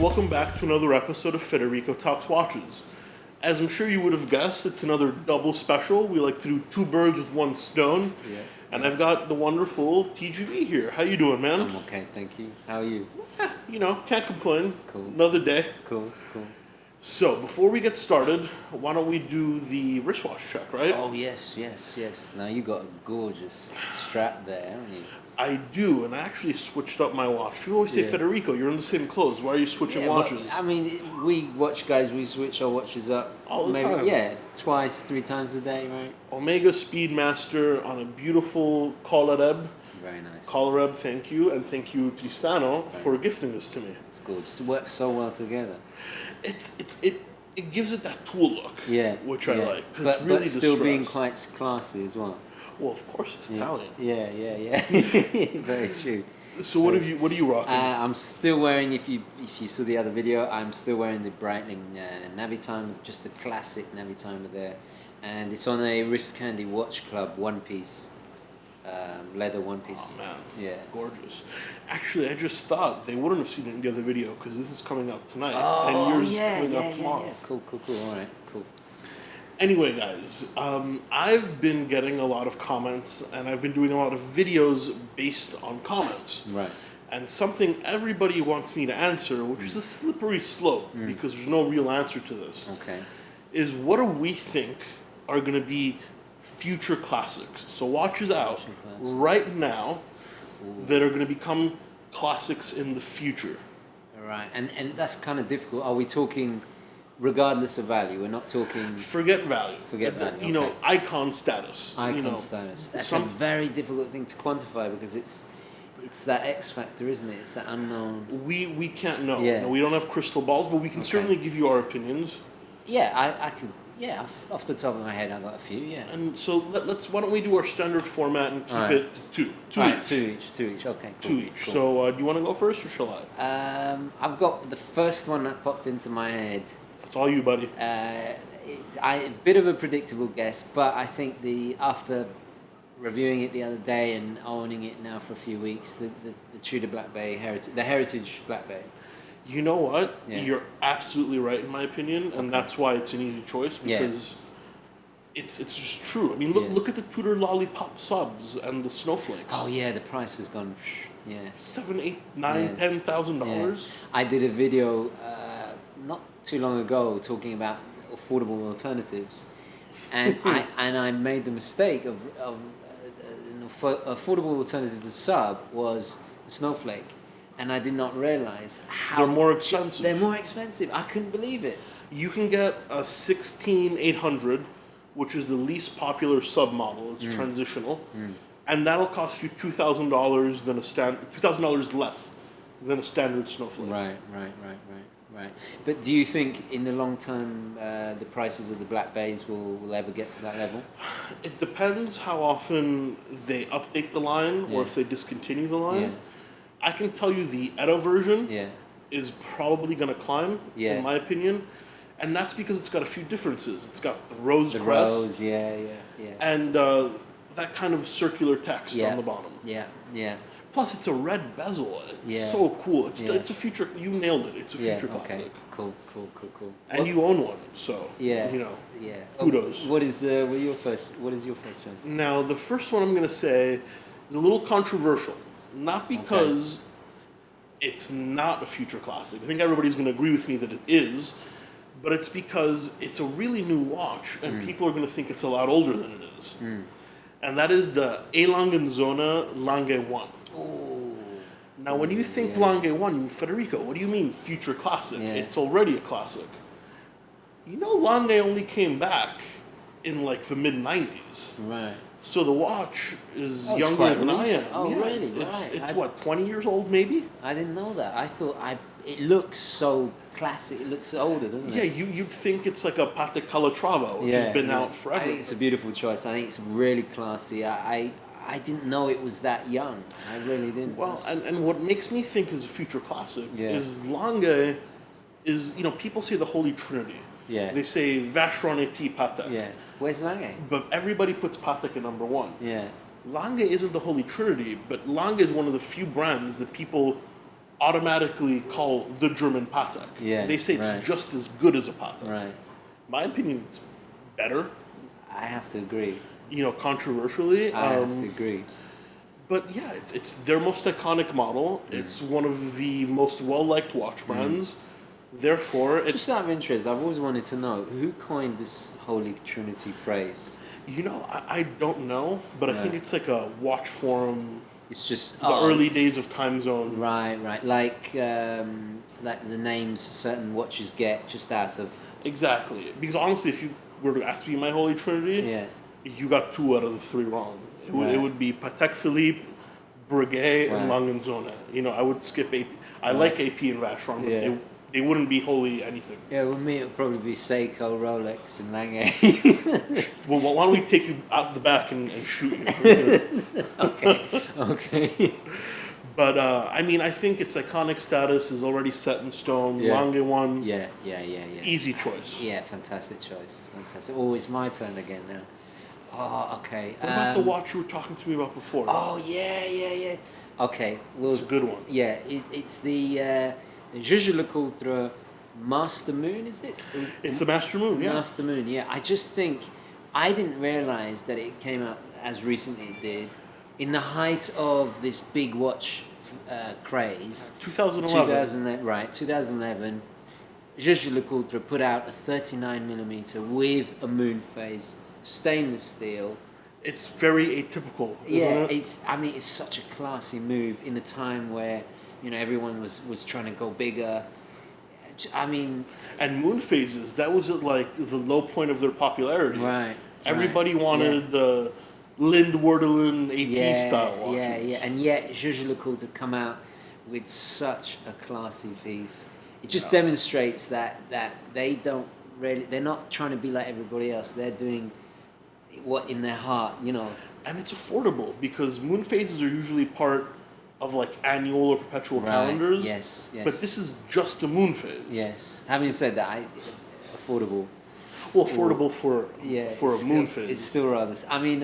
and welcome back to another episode of Federico Talks Watches. As I'm sure you would have guessed, it's another double special. We like to do two birds with one stone. Yeah. And I've got the wonderful TGV here. How you doing, man? I'm okay, thank you. How are you? Can't complain. Cool. Another day. Cool. So, before we get started, why don't we do the wristwatch check, right? Oh, yes. Now you got a gorgeous strap there, haven't you? I do, and I actually switched up my watch. People always say, Yeah. Federico, you're in the same clothes. Why are you switching watches? But, I mean, we watch guys, we switch our watches up. All the time. Yeah, twice, 3 times a day, right? Omega Speedmaster on a beautiful Collareb. Very nice. Collareb, thank you, and thank you, Tristano, for gifting this to me. It's gorgeous. It works so well together. It gives it that tool look, Yeah. which I like. 'Cause But, it's really but still being distressed. quite classy as well. Well, of course, it's Italian. Yeah. Very true. So what are you rocking? I'm still wearing, if you saw the other video, I'm still wearing the Breitling Navitime, just the classic Navitimer there. And it's on a Wrist Candy Watch Club one-piece, leather one-piece. Oh man, Yeah. gorgeous. Actually, I just thought they wouldn't have seen it in the other video because this is coming out tonight, Oh, and yours yeah, is coming out tomorrow. yeah. Cool. All right, cool. Anyway, guys, I've been getting a lot of comments, and I've been doing a lot of videos based on comments. Right. And something everybody wants me to answer, which is a slippery slope because there's no real answer to this, Okay. is what do we think are going to be future classics? So watches out classics. right now that are going to become classics in the future. All right, and that's kind of difficult. Are we talking regardless of value? We're not talking Forget value. Forget value, You know, okay. icon status. icon status. That's a very difficult thing to quantify because it's that X factor, isn't it? It's that unknown. We can't know. Yeah. No, we don't have crystal balls, but we can certainly give you our opinions. Yeah, I could. Yeah, off the top of my head, I got a few. Yeah. And so let's. Why don't we do our standard format and keep All right. it to two Right, each. two each. Okay. Cool, Two each. cool. So do you want to go first or shall I? I've got the first one that popped into my head. It's all you, buddy. A bit of a predictable guess, but I think after reviewing it the other day and owning it now for a few weeks, the Tudor Black Bay Heritage Black Bay. You know what? Yeah. You're absolutely right in my opinion, and that's why it's an easy choice because it's just true. I mean, look at the Tudor Lollipop subs and the snowflakes. Oh yeah, the price has gone. Yeah. $7,000, $8,000, $9,000, $10,000. I did a video not too long ago talking about affordable alternatives, and I made the mistake of an affordable alternative to the sub was the Snowflake, and I did not realize how They're more expensive. They're more expensive. I couldn't believe it. You can get a 16800, which is the least popular sub model. It's transitional, and that'll cost you $2,000 than $2,000 less than a standard Snowflake. Right. But do you think in the long term the prices of the Black Bays will ever get to that level? It depends how often they update the line or if they discontinue the line. Yeah. I can tell you the ETA version Yeah. is probably going to climb, Yeah. in my opinion. And that's because it's got a few differences. It's got the rose The crest rose, yeah. and that kind of circular text on the bottom. Yeah. Plus, it's a red bezel. It's Yeah. so cool. It's Yeah. it's a future. You nailed it. It's a future Okay. classic. Cool. And you own one, so Yeah. kudos. What is your first choice? Now, the first one I'm going to say is a little controversial. Not because it's not a future classic. I think everybody's going to agree with me that it is, but it's because it's a really new watch, and people are going to think it's a lot older than it is. And that is the A. Lange Lange 1. Oh. Now, when you think Lange 1, Federico, what do you mean future classic? Yeah. It's already a classic. You know, Lange only came back in like the mid-90s. Right. So the watch is Oh, it's younger quite than I recent. am. Oh, Yeah, really? It's Right. what, 20 years old maybe? I didn't know that. I thought it looks so classic. It looks older, doesn't Yeah, it? you'd think it's like a Patek Calatrava, which has been out forever. I think it's a beautiful choice. I think it's really classy. I didn't know it was that young. I really didn't. Well, and what makes me think is a future classic Yeah. is Lange is, people say the Holy Trinity. Yeah. They say Vacheron et Patek. Yeah. Where's Lange? But everybody puts Patek at number one. Yeah. Lange isn't the Holy Trinity, but Lange is one of the few brands that people automatically call the German Patek. Yeah, They say it's right. just as good as a Patek. Right. My opinion, it's better. I have to agree. You know, controversially. I have to agree. But yeah, it's their most iconic model. It's one of the most well-liked watch brands. Therefore, it's, Just out of interest, I've always wanted to know who coined this Holy Trinity phrase. you know, I don't know, but I think it's like a watch forum, It's just the early days of Time Zone. Right, like the names certain watches get just out of Exactly. Because honestly, if you were to ask me my Holy Trinity, yeah. you got 2 out of the 3 wrong. It Right. would be Patek Philippe, Breguet, and Right. Lange & Söhne. You know, I would skip AP. I like AP and Vacheron, but Yeah. they wouldn't be wholly anything. Yeah, with me it'll probably be Seiko, Rolex, and Lange. Well, why don't we take you out the back and shoot you? Okay. But, I mean, I think its iconic status is already set in stone. Yeah. Lange won. Yeah. Easy choice. Yeah, fantastic choice. Fantastic. Oh, it's my turn again now. Oh, okay. What about the watch you were talking to me about before? Oh, yeah. Okay, well, It's a good one. Yeah, it's the Juge Le Coultre Master Moon, is it? It's the Master Moon, yeah. Master Moon, yeah. I just think I didn't realize that it came out as recently it did. In the height of this big watch craze, 2011. 2011, Juge Le Coultre put out a 39mm with a moon phase, stainless steel. It's very atypical, isn't Yeah, it? it's such a classy move in a time where, you know, everyone was trying to go bigger. I mean, And moon phases, that was at like the low point of their popularity. right. Everybody right, wanted Lind Werdelin AP style watches. Yeah, and yet Juge Le Coultre had come out with such a classy piece. It just demonstrates that they don't really, they're not trying to be like everybody else. They're doing what in their heart, you know. And it's affordable because moon phases are usually part of like annual or perpetual calendars. Yes. But this is just a moon phase. Yes. Having said that, affordable. Well, affordable for it's a moon still, phase. It's still rather. I mean,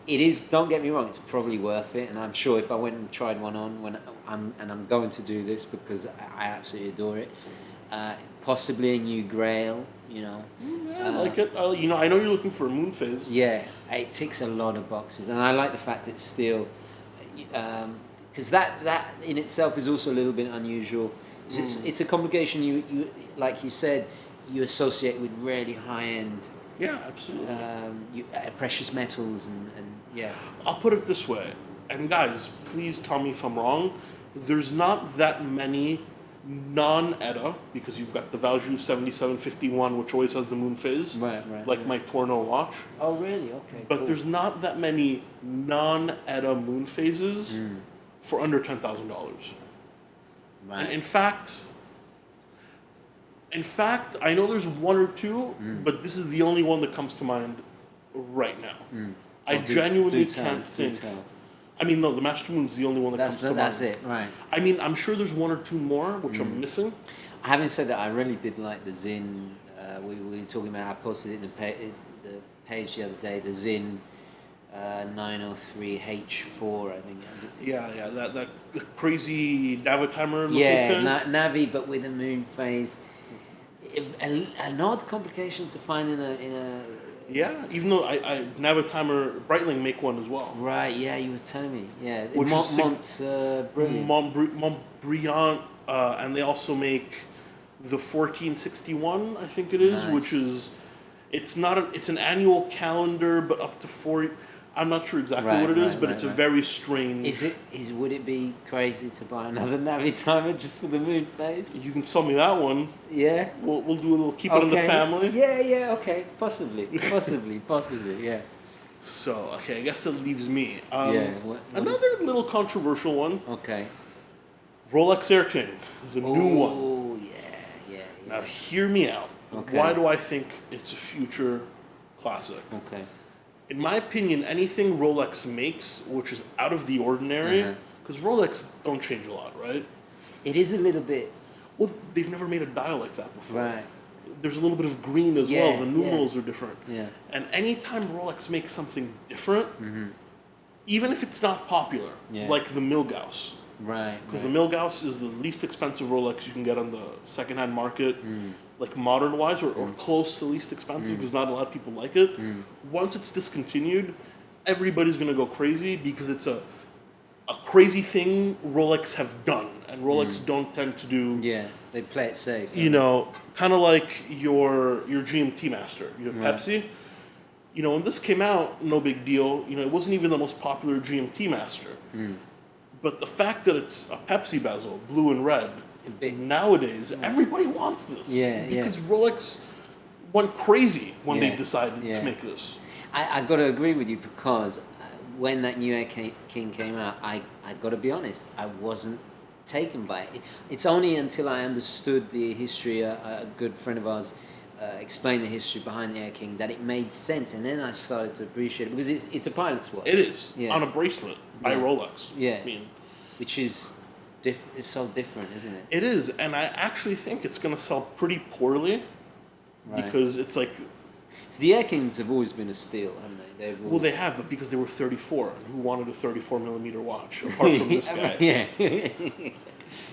it is. Don't get me wrong. It's probably worth it, and I'm sure if I went and tried one on, I'm going to do this because I absolutely adore it. Possibly a new Grail, you know. Yeah, I like it. You know, I know you're looking for a moon phase. Yeah, it ticks a lot of boxes, and I like the fact that it's still, because that in itself is also a little bit unusual. It's a complication you like you said, you associate with really high end. Yeah, absolutely. Precious metals and yeah. I'll put it this way, and guys, please tell me if I'm wrong. There's not that many non-ETA, because you've got the Valjoux 7751, which always has the moon phase, Right. like my Tourneau watch. Oh, really? Okay. But cool. there's not that many non-ETA moon phases for under $10,000. Right. And in fact, I know there's one or two, but this is the only one that comes to mind right now. I genuinely can't think. I mean, no, the Master Moon's the only one that comes to mind. That's it, right. I mean, I'm sure there's one or two more which I'm missing. Having said that, I really did like the Zin. We were talking about. I posted it in the page the other day. The Zin 903H4, I think. Yeah, that crazy Navitimer looking Yeah, thing. Navi, but with a moon phase. An odd complication to find in a. Yeah, even though I Navitimer Breitling make one as well. Right. Yeah, you were telling me. Yeah, Which is Brilliant. Montbriant, and they also make the 1461, I think it is, Nice. which is it's an annual calendar, but up to 4. I'm not sure exactly what it is, but it's a very strange. Would it be crazy to buy another Navi timer just for the moon phase? You can sell me that one. Yeah. We'll do a little keep it in the family. Yeah. Okay. Possibly. Yeah. So okay, I guess that leaves me. What Another little controversial one. Okay. Rolex Air King, the new one. Oh yeah. Now hear me out. Okay. Why do I think it's a future classic? Okay. In my opinion, anything Rolex makes, which is out of the ordinary, because Rolex don't change a lot, right? It is a little bit. Well, they've never made a dial like that before. Right. There's a little bit of green as well. The numerals are different. Yeah. And anytime Rolex makes something different, even if it's not popular, like the Milgauss, Right. Because the Milgauss is the least expensive Rolex you can get on the secondhand market, like modern-wise, or close to least expensive, because not a lot of people like it. Once it's discontinued, everybody's going to go crazy because it's a crazy thing Rolex have done, and Rolex don't tend to do. Yeah, they play it safe. You know, kind of like your GMT Master, your Pepsi. You know, when this came out, no big deal. You know, it wasn't even the most popular GMT Master. But the fact that it's a Pepsi bezel, blue and red, nowadays, everybody wants this. Yeah, because Rolex went crazy when they decided to make this. I got to agree with you, because when that new Air King came out, I got to be honest, I wasn't taken by it. It's only until I understood the history, a good friend of ours explained the history behind the Air King, that it made sense, and then I started to appreciate it, because it's a pilot's watch. It is, on a bracelet by Rolex. Yeah, I mean, which is it's so different, isn't it? It is, and I actually think it's going to sell pretty poorly, because it's like... So the Air Kings have always been a steal, haven't they? Well, they have, but because they were 34, and who wanted a 34 millimeter watch apart from this guy?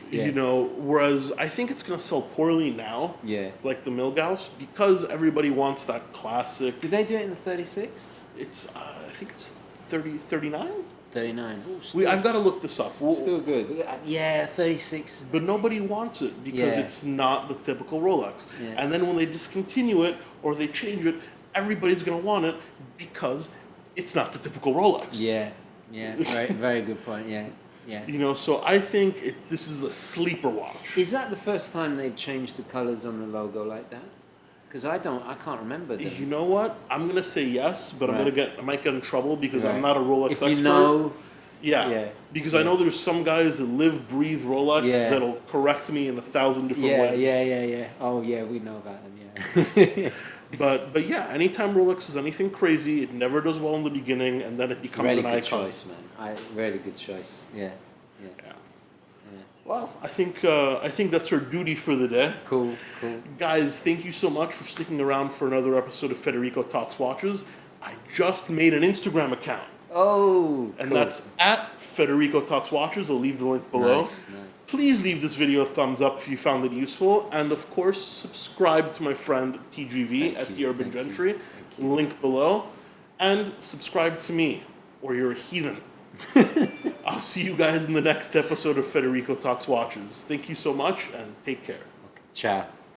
You know, whereas I think it's going to sell poorly now, like the Milgauss, because everybody wants that classic. Did they do it in the 36? It's, I think it's 39? 39. I've got to look this up. Still good. 36. But nobody wants it because it's not the typical Rolex. And then when they discontinue it or they change it, everybody's going to want it because it's not the typical Rolex. Yeah. Very, very good point. Yeah. You know, so I think this is a sleeper watch. Is that the first time they've changed the colors on the logo like that? Because I can't remember them. You know what? I'm going to say yes, but I might get in trouble because I'm not a Rolex expert. If you know... Because I know there's some guys that live, breathe Rolex that'll correct me in 1,000 different ways. Yeah. Oh, yeah, we know about them, But yeah, anytime Rolex is anything crazy, it never does well in the beginning, and then it becomes really an icon. Really good choice, man. Really good choice. Yeah. Well, I think that's our duty for the day. Cool. Guys, thank you so much for sticking around for another episode of Federico Talks Watches. I just made an Instagram account. Oh, and that's at Federico Talks Watches. I'll leave the link below. Nice. Please leave this video a thumbs up if you found it useful. And of course, subscribe to my friend TGV at the Urban Gentry. Link below. And subscribe to me, or you're a heathen. I'll see you guys in the next episode of Federico Talks Watches. Thank you so much, and take care. Ciao.